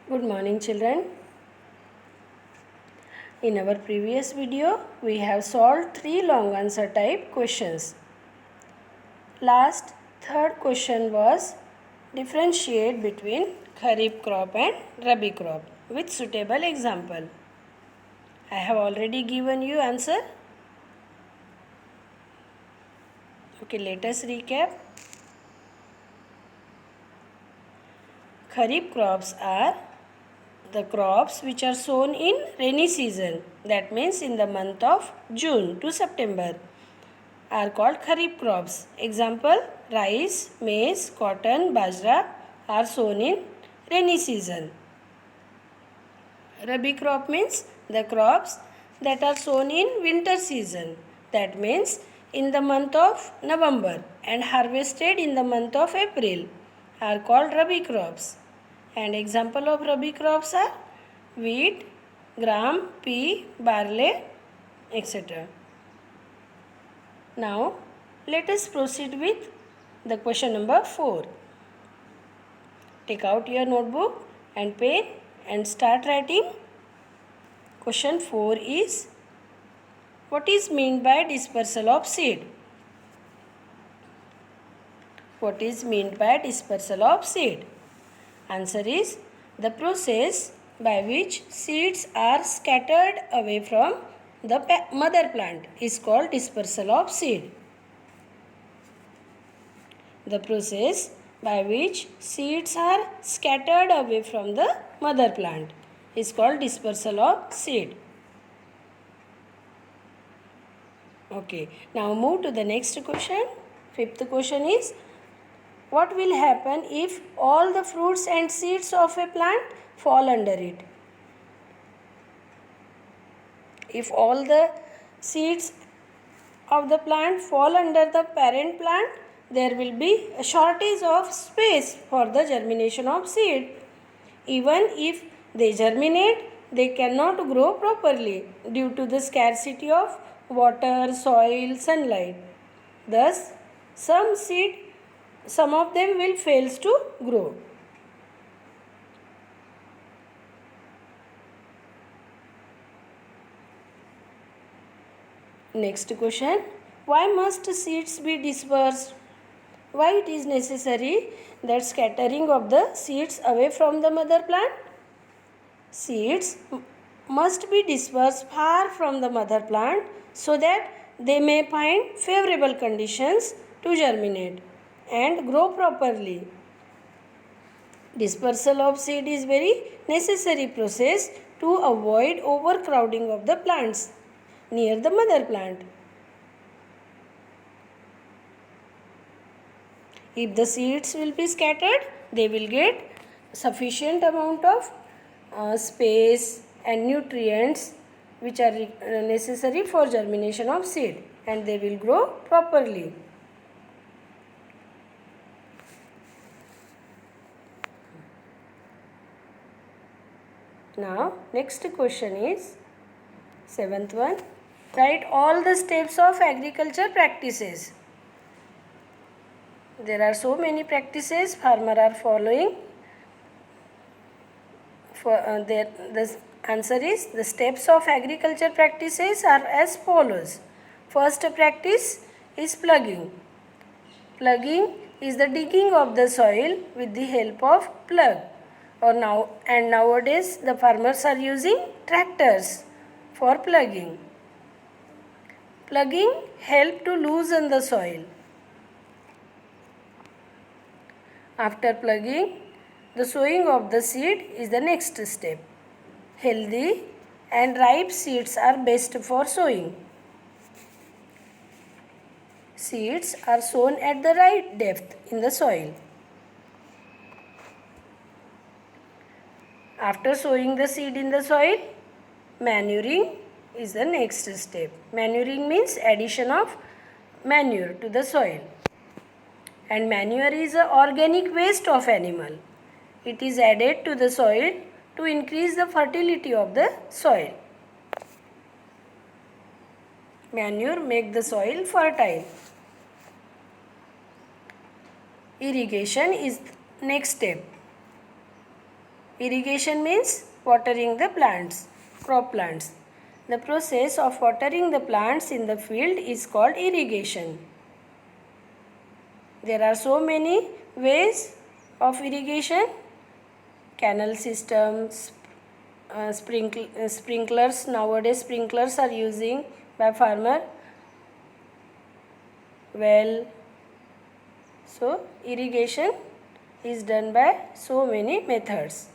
Good morning, children. In our previous video, we have solved 3 long answer type questions. Last, third question was differentiate between Kharif crop and Rabi crop with suitable example. I have already given you answer. Okay, let us recap. Kharif crops are the crops which are sown in rainy season, that means in the month of June to September, are called kharif crops. Example, rice, maize, cotton, bajra are sown in rainy season. Rabi crop means the crops that are sown in winter season, that means in the month of November and harvested in the month of April, are called Rabi crops. And example of Rabi crops are wheat, gram, pea, barley, etc. Now, let us proceed with the question number 4. Take out your notebook and pen and start writing. Question 4 is, what is meant by dispersal of seed? What is meant by dispersal of seed? Answer is, the process by which seeds are scattered away from the mother plant is called dispersal of seed. The process by which seeds are scattered away from the mother plant is called dispersal of seed. Okay, now move to the next question. Fifth question is, what will happen if all the fruits and seeds of a plant fall under it? If all the seeds of the plant fall under the parent plant, there will be a shortage of space for the germination of seed. Even if they germinate, they cannot grow properly due to the scarcity of water, soil, sunlight. Thus, some of them will fail to grow. Next question, why must seeds be dispersed? Why it is necessary that scattering of the seeds away from the mother plant? Seeds must be dispersed far from the mother plant so that they may find favorable conditions to germinate and grow properly. Dispersal of seed is very necessary process to avoid overcrowding of the plants near the mother plant. If the seeds will be scattered, they will get sufficient amount of space and nutrients which are necessary for germination of seed, and they will grow properly. Now, next question is, seventh one, write all the steps of agriculture practices. There are so many practices farmers are following. The answer is, the steps of agriculture practices are as follows. First practice is plugging. Plugging is the digging of the soil with the help of plug. Nowadays the farmers are using tractors for plugging. Plugging helps to loosen the soil. After plugging, the sowing of the seed is the next step. Healthy and ripe seeds are best for sowing. Seeds are sown at the right depth in the soil. After sowing the seed in the soil, manuring is the next step. Manuring means addition of manure to the soil. And manure is an organic waste of animal. It is added to the soil to increase the fertility of the soil. Manure makes the soil fertile. Irrigation is next step. Irrigation means watering the plants, crop plants. The process of watering the plants in the field is called irrigation. There are so many ways of irrigation. Canal systems, sprinklers. Nowadays sprinklers are using by farmer. Well, so irrigation is done by so many methods.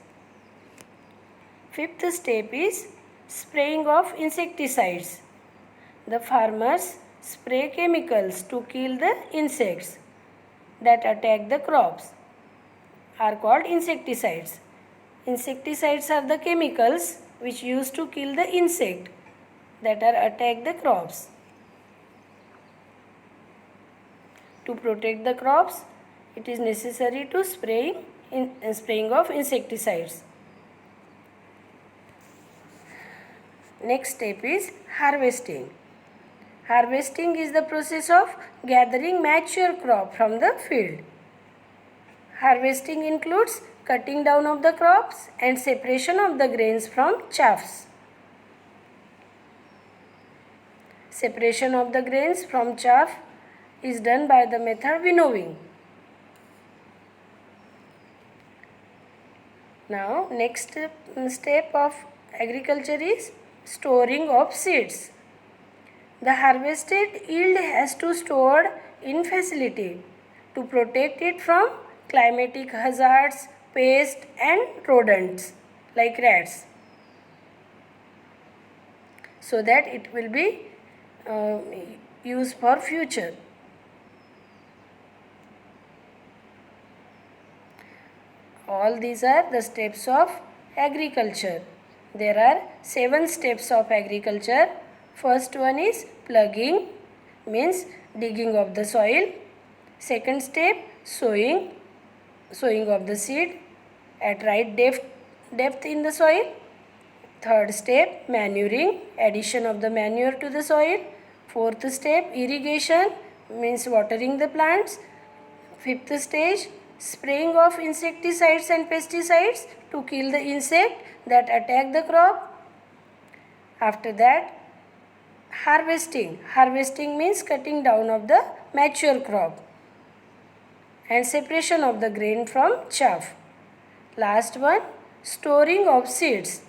Fifth step is spraying of insecticides. The farmers spray chemicals to kill the insects that attack the crops are called insecticides. Insecticides are the chemicals which used to kill the insect that are attack the crops. To protect the crops, it is necessary to spraying of insecticides. Next step is harvesting. Harvesting is the process of gathering mature crop from the field. Harvesting includes cutting down of the crops and separation of the grains from chaffs. Separation of the grains from chaff is done by the method winnowing. Now, next step of agriculture is storing of seeds. The harvested yield has to stored in facility to protect it from climatic hazards, pests and rodents like rats, so that it will be used for future. All these are the steps of agriculture. There are 7 steps of agriculture. First one is plugging, means digging of the soil. Second step, sowing of the seed at right depth in the soil. Third step, manuring, addition of the manure to the soil. Fourth step, irrigation, means watering the plants. Fifth stage, spraying of insecticides and pesticides to kill the insect that attack the crop. After that, harvesting. Harvesting means cutting down of the mature crop and separation of the grain from chaff. Last one, storing of seeds.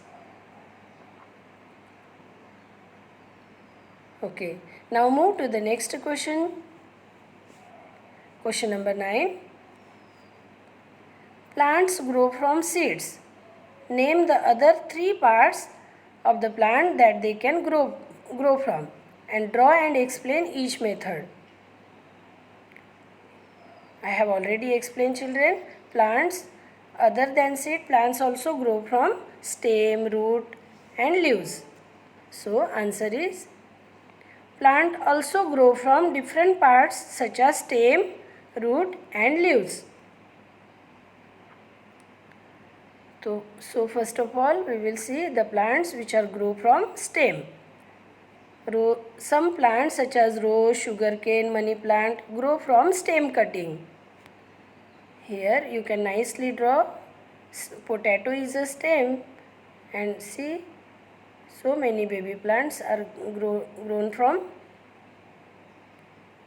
Okay, now move to the next question. Question number 9. Plants grow from seeds. Name the other 3 parts of the plant that they can grow from, and draw and explain each method. I have already explained, children. Plants other than seed, plants also grow from stem, root and leaves. So answer is, plant also grow from different parts such as stem, root and leaves. So first of all, we will see the plants which are grow from stem. Some plants such as rose, sugarcane, money plant grow from stem cutting. Here you can nicely draw. Potato is a stem, and see, so many baby plants are grown from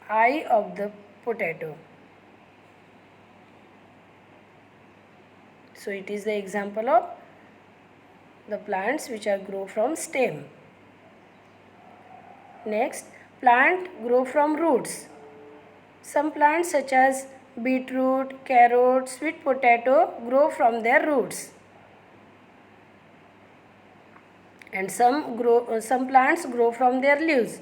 eye of the potato. So it is the example of the plants which are grow from stem. Next, plant grow from roots. Some plants such as beetroot, carrot, sweet potato grow from their roots. And some plants grow from their leaves,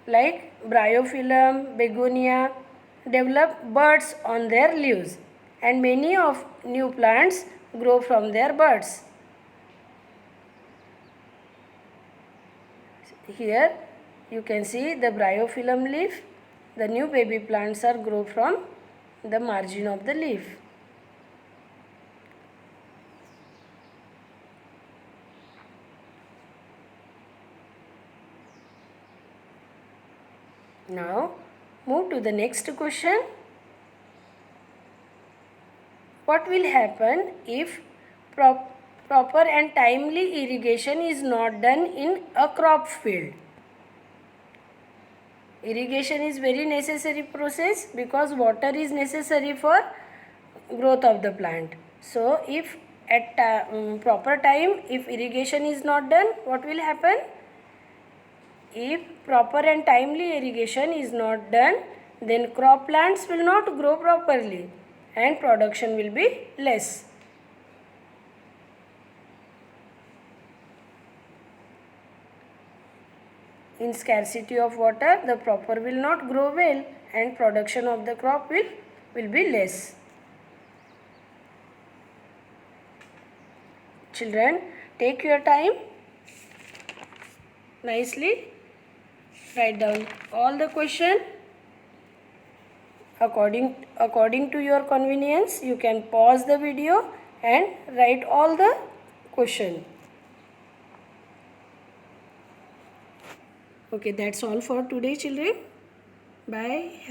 like bryophyllum, begonia develop buds on their leaves, and many of new plants grow from their buds. Here you can see the bryophyllum leaf. The new baby plants are grow from the margin of the leaf. Now move to the next question. What will happen if proper and timely irrigation is not done in a crop field. Irrigation is very necessary process because water is necessary for growth of the plant. So if at proper time, if irrigation is not done, what will happen? If proper and timely irrigation is not done, then crop plants will not grow properly and production will be less. In scarcity of water, the proper will not grow well and production of the crop will be less. Children, take your time nicely. Write down all the question. According to your convenience, you can pause the video and write all the question. Okay, that's all for today, children. Bye.